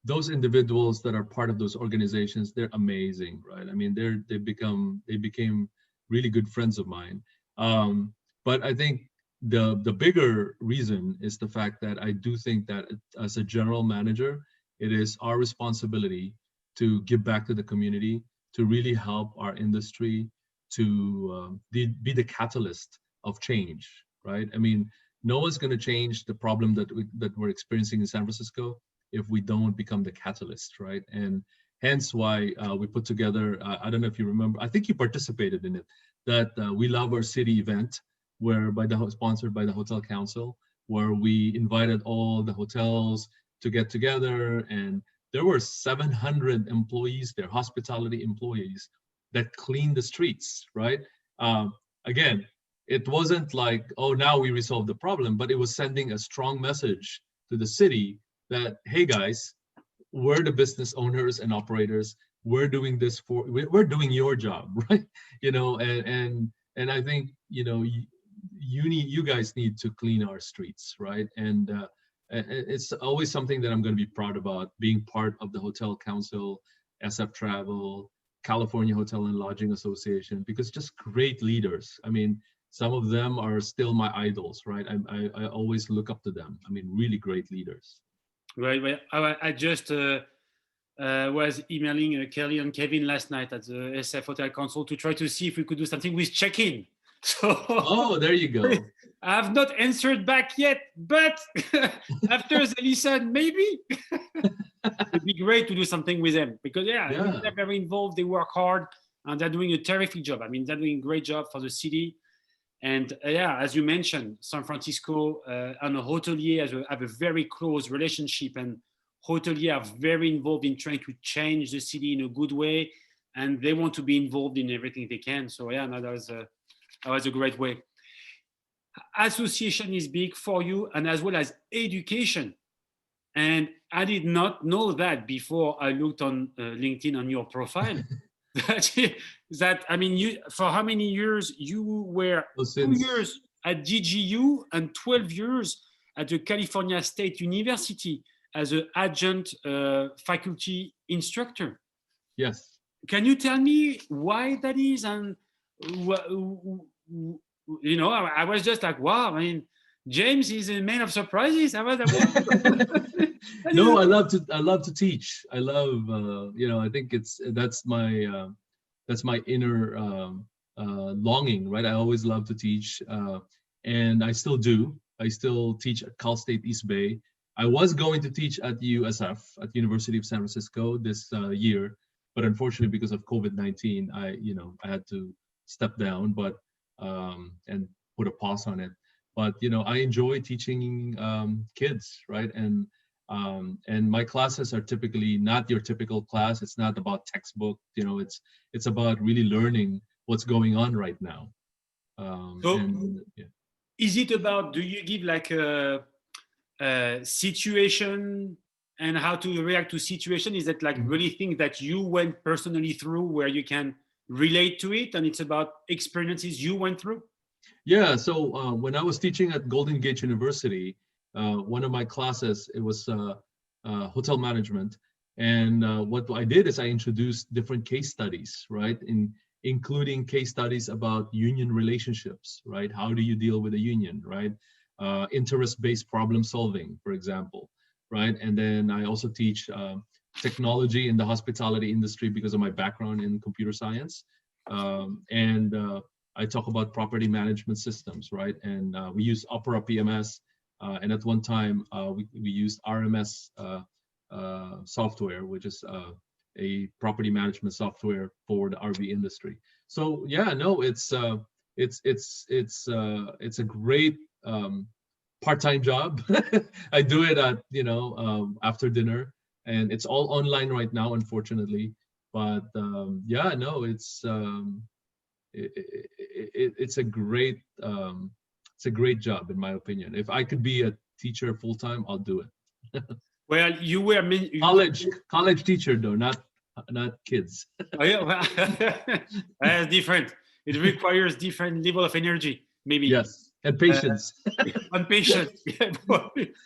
those individuals that are part of those organizations, they're amazing, right? I mean, they became really good friends of mine. But I think the bigger reason is the fact that I do think that as a general manager, it is our responsibility to give back to the community, to really help our industry, to be the catalyst of change, right? I mean, no one's going to change the problem that we're experiencing in San Francisco if we don't become the catalyst, right? And hence why we put together, I don't know if you remember, I think you participated in it, that We Love Our City event, sponsored by the Hotel Council, where we invited all the hotels to get together, and there were 700 employees there, hospitality employees, that cleaned the streets, right? Again, it wasn't like, oh, now we resolved the problem, but it was sending a strong message to the city that, hey guys, we're the business owners and operators. We're doing this we're doing your job, right? You know, and I think, you know, you guys need to clean our streets, right? And it's always something that I'm going to be proud about, being part of the Hotel Council, SF Travel, California Hotel and Lodging Association, because just great leaders. I mean, some of them are still my idols, right? I always look up to them. I mean, really great leaders. Right. Well, I just was emailing Kelly and Kevin last night at the SF Hotel Council to try to see if we could do something with check-in. So oh, there you go. I have not answered back yet, but after they listen, maybe it'd be great to do something with them, because they're very involved. They work hard and they're doing a terrific job. I mean, they're doing a great job for the city. And as you mentioned, San Francisco and a hotelier have a very close relationship, and hoteliers are very involved in trying to change the city in a good way, and they want to be involved in everything they can. So that was a great way. Association is big for you, and as well as education. And I did not know that before I looked on LinkedIn on your profile. that I mean, you, for how many years you were? 2 years at GGU and 12 years at the California State University as an adjunct faculty instructor. Yes. Can you tell me why that is? And you know, I was just like, wow. I mean, James is a man of surprises. I was like, wow. No, I love to teach. I love, you know, I think that's my inner longing, right? I always love to teach, and I still do. I still teach at Cal State East Bay. I was going to teach at USF, at the University of San Francisco this year, but unfortunately, because of COVID-19, I had to step down, but and put a pause on it. But you know, I enjoy teaching kids, right? And my classes are typically not your typical class. It's not about textbook. You know, it's about really learning what's going on right now. Is it about? Do you give like a situation and how to react to situation? Is that like really things that you went personally through where you can relate to it, and it's about experiences you went through? Yeah. So when I was teaching at Golden Gate University, one of my classes, it was hotel management, and what I did is I introduced different case studies, right? Including case studies about union relationships, right? How do you deal with a union, right? Interest-based problem solving, for example, right? And then I also teach technology in the hospitality industry because of my background in computer science. I talk about property management systems, right? And we use Opera PMS. And at one time, we used RMS software, which is a property management software for the RV industry. So yeah, no, it's a great part-time job. I do it at after dinner, and it's all online right now, unfortunately. But yeah, no, it's a great job in my opinion. If I could be a teacher full time, I'll do it. Well, College teacher though, not kids. Oh, yeah, well, that's different. It requires different level of energy, maybe. Yes, and patience. And patience. Yeah,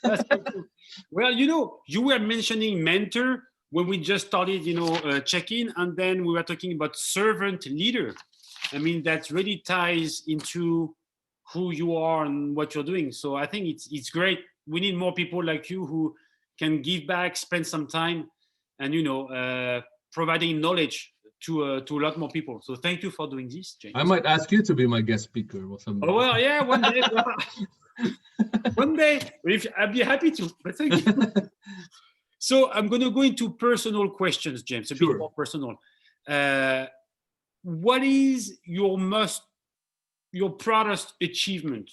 that's so cool. Well, you were mentioning mentor when we just started, check-in, and then we were talking about servant leader. I mean, that really ties into who you are and what you're doing. So I think it's great. We need more people like you who can give back, spend some time, and providing knowledge to a lot more people. So thank you for doing this, James. I might ask you to be my guest speaker or something. Oh well, yeah, one day. One day, I'd be happy to. But thank you. So I'm going to go into personal questions, James. A bit more personal. What is your proudest achievement?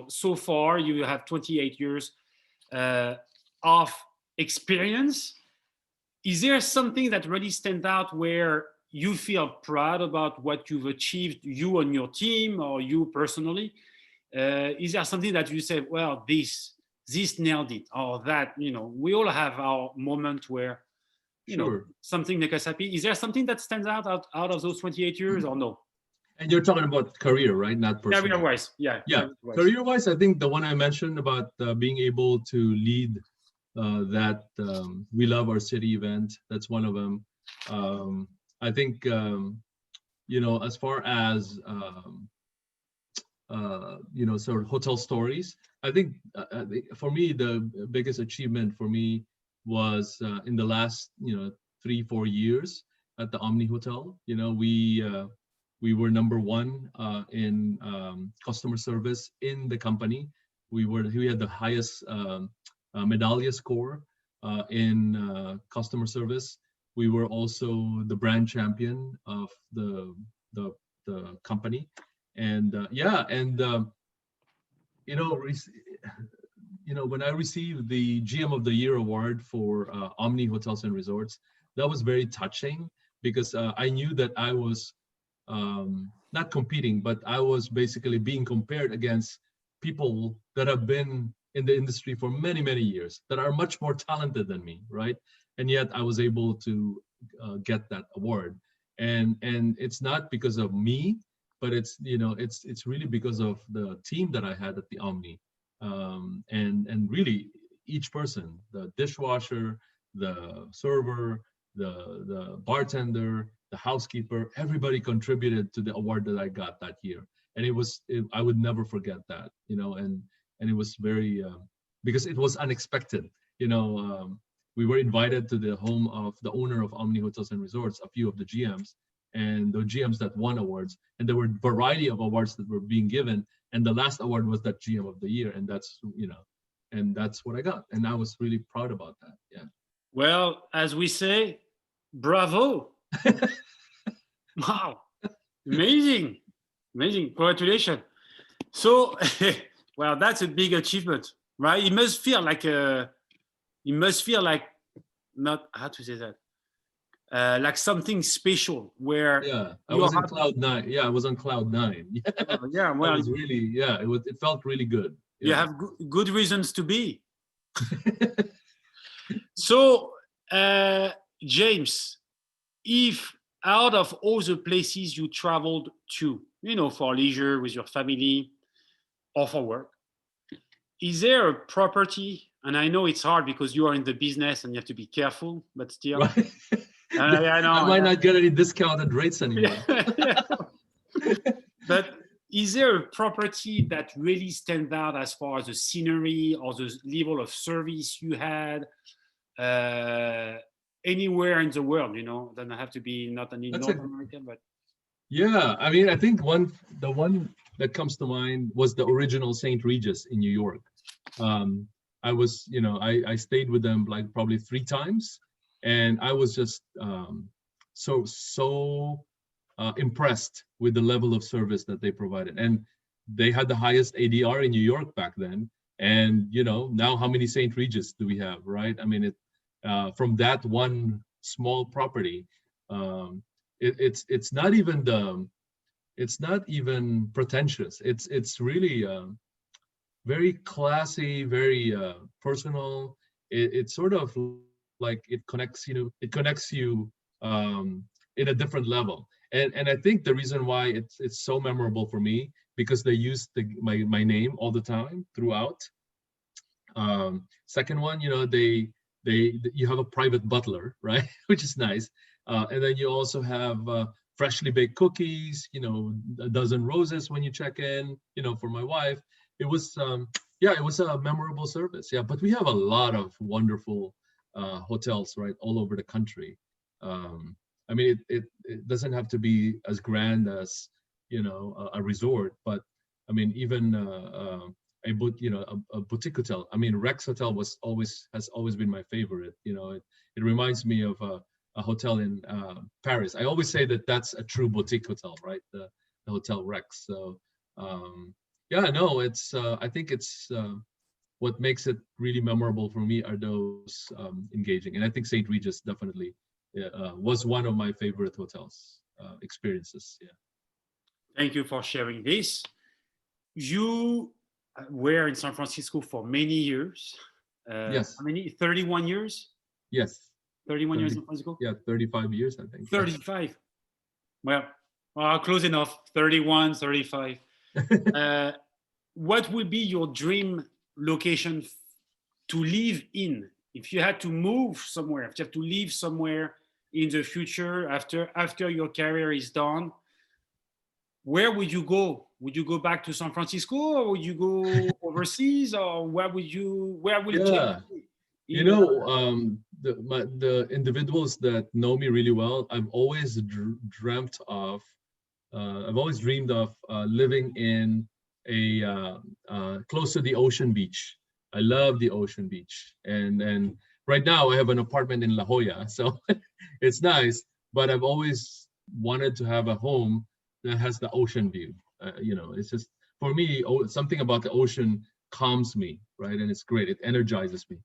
So far you have 28 years of experience. Is there something that really stands out where you feel proud about what you've achieved, you and your team, or you personally? Is there something that you say, well, this nailed it, or that, we all have our moment where, something makes us happy. Is there something that stands out of those 28 years or no? And you're talking about career, right? Not personal. Career-wise, yeah. Yeah, career-wise, I think the one I mentioned about being able to lead that We Love Our City event, that's one of them. I think, as far as, sort of hotel stories, I think for me, the biggest achievement for me was in the last, 3-4 years at the Omni Hotel. We were number one in customer service in the company. We had the highest medallia score in customer service. We were also the brand champion of the company, and when I received the GM of the Year award for Omni Hotels and Resorts, that was very touching because I knew that I was not competing, but I was basically being compared against people that have been in the industry for many, many years, that are much more talented than me, right? And yet I was able to get that award. And it's not because of me, but it's really because of the team that I had at the Omni. And really each person, the dishwasher, the server, the bartender, the housekeeper, everybody contributed to the award that I got that year. And I would never forget that, and it was very, because it was unexpected. We were invited to the home of the owner of Omni Hotels and Resorts, a few of the GMs, and the GMs that won awards. And there were a variety of awards that were being given. And the last award was that GM of the Year. And that's what I got. And I was really proud about that. Yeah. Well, as we say, bravo. Wow. Amazing. Congratulations. So, well, that's a big achievement, right? It must feel like not, how to say that, like something special where. Yeah, I was in cloud nine. Yeah, I was on cloud nine. Yeah, well, it was really, it felt really good. Yeah. You have good reasons to be. So, James, if out of all the places you traveled to, for leisure with your family or for work, is there a property, and I know it's hard because you are in the business and you have to be careful, but still. Right. I know, I might not get any discounted rates anymore. Yeah. But is there a property that really stands out as far as the scenery or the level of service you had anywhere in the world? Doesn't have to be not only North America, but. Yeah, I mean, I think the one that comes to mind was the original St. Regis in New York. I was, I stayed with them like probably 3 times, and I was just so impressed with the level of service that they provided. And they had the highest ADR in New York back then. And now how many St. Regis do we have, right? I mean, from that one small property, it's not even it's not even pretentious. It's really very classy, very personal. It's sort of like it connects you in a different level. And I think the reason why it's so memorable for me because they use my name all the time throughout. Second one, you have a private butler, right? Which is nice. And then you also have freshly baked cookies, a dozen roses when you check in, for my wife. It was, yeah, it was a memorable service. Yeah, but we have a lot of wonderful hotels, right, all over the country. I mean, it doesn't have to be as grand as, a resort, but I mean, even a boutique hotel. I mean, Rex Hotel has always been my favorite. It reminds me of a hotel in Paris. I always say that that's a true boutique hotel, right? The Hotel Rex. So yeah, no, it's I think it's what makes it really memorable for me are those engaging, and I think St. Regis definitely was one of my favorite hotels experiences. Yeah. Thank you for sharing this. You were in San Francisco for many years. Yes. How many? 31 years? Yes. 31 years in San Francisco? Yeah, 35 years, I think. 35. Well, close enough. 31, 35. What would be your dream location to live in? If you had to move somewhere, if you have to live somewhere in the future after your career is done, where would you go? Would you go back to San Francisco, or would you go overseas, or where would Yeah. The individuals that know me really well, I've always dreamt of, I've always dreamed of living in a close to the ocean beach. I love the ocean beach, and right now I have an apartment in La Jolla, so it's nice. But I've always wanted to have a home that has the ocean view. It's just for me, something about the ocean calms me, right? And it's great. It energizes me.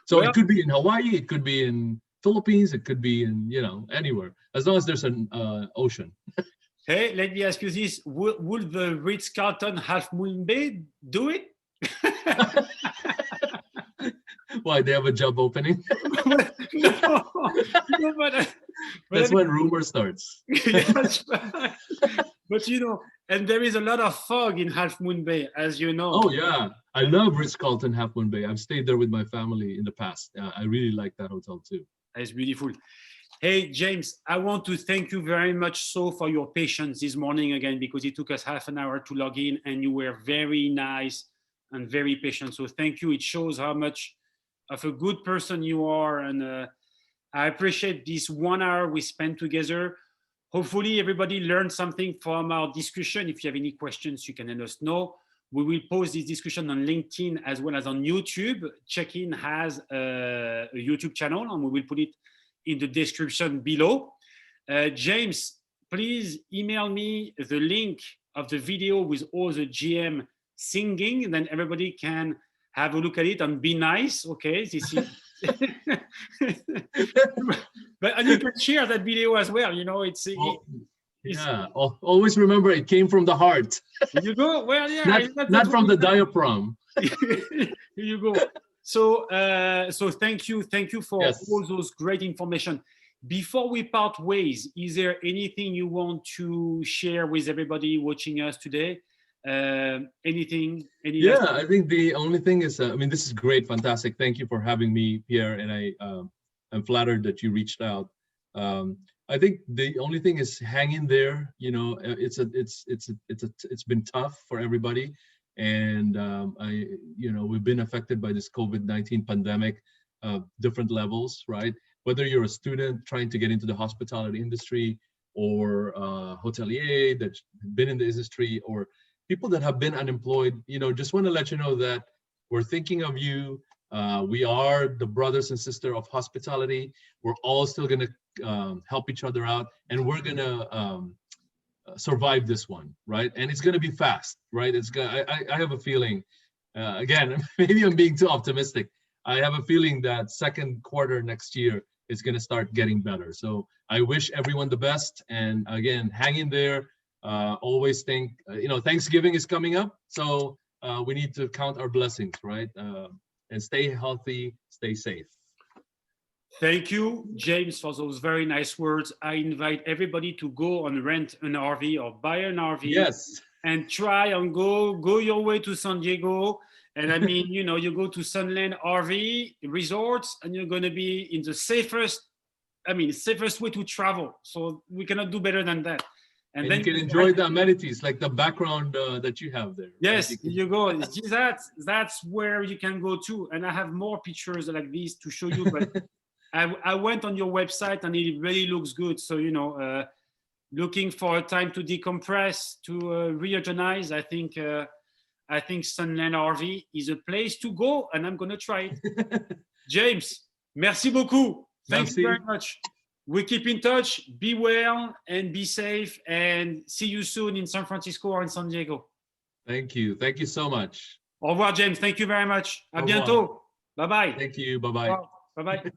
So Well, it could be in Hawaii, it could be in Philippines, it could be in anywhere, as long as there's an ocean. hey, let me ask you this: would the Ritz-Carlton Half Moon Bay do it? Why, they have a job opening? No, but That's when rumor starts. yes, but and there is a lot of fog in Half Moon Bay, as you know. Oh yeah, I love Ritz-Carlton Half Moon Bay. I've stayed there with my family in the past. I really like that hotel too. It's beautiful. Hey, James, I want to thank you very much for your patience this morning again, because it took us half an hour to log in, and you were very nice and very patient. So thank you. It shows how much of a good person you are, and I appreciate this 1 hour we spent together. Hopefully everybody learned something from our discussion. If you have any questions, you can let us know. We will post this discussion on LinkedIn as well as on YouTube. Check-in has a YouTube channel, and we will put it in the description below. James, please email me the link of the video with all the GM singing, and then everybody can have a look at it and be nice. Okay, this is and you can share that video as well. Yeah, always remember it came from the heart. You go. Well, yeah, not from the diaphragm. Here you go. So thank you for all those great information. Before we part ways, is there anything you want to share with everybody watching us today? Anything? I think the only thing is, this is great, fantastic. Thank you for having me, Pierre, and I'm flattered that you reached out. I think the only thing is hang in there. It's been tough for everybody, and we've been affected by this COVID-19 pandemic, different levels, right? Whether you're a student trying to get into the hospitality industry, or hotelier that's been in the industry, or people that have been unemployed, just want to let you know that we're thinking of you. We are the brothers and sisters of hospitality. We're all still going to help each other out, and we're going to survive this one, right? And it's going to be fast, right? I have a feeling, again, maybe I'm being too optimistic. I have a feeling that second quarter next year is going to start getting better. So I wish everyone the best. And again, hang in there. always think, Thanksgiving is coming up, so we need to count our blessings, right? And stay healthy, stay safe. Thank you, James, for those very nice words. I invite everybody to go and rent an RV or buy an RV. Yes. And try and go your way to San Diego. And I mean, you go to Sunland RV resorts and you're going to be in the safest way to travel. So we cannot do better than that. And then you can enjoy the amenities, like the background that you have there. Yes, right? you go. That's where you can go to. And I have more pictures like these to show you, but I went on your website and it really looks good. So, looking for a time to decompress, to re-energize, I think Sunland RV is a place to go, and I'm going to try it. James, merci beaucoup. Thank you very much. We keep in touch. Be well and be safe, and see you soon in San Francisco or in San Diego. Thank you. Thank you so much. Au revoir, James. Thank you very much. À bientôt. Bye-bye. Thank you. Bye-bye. Bye-bye.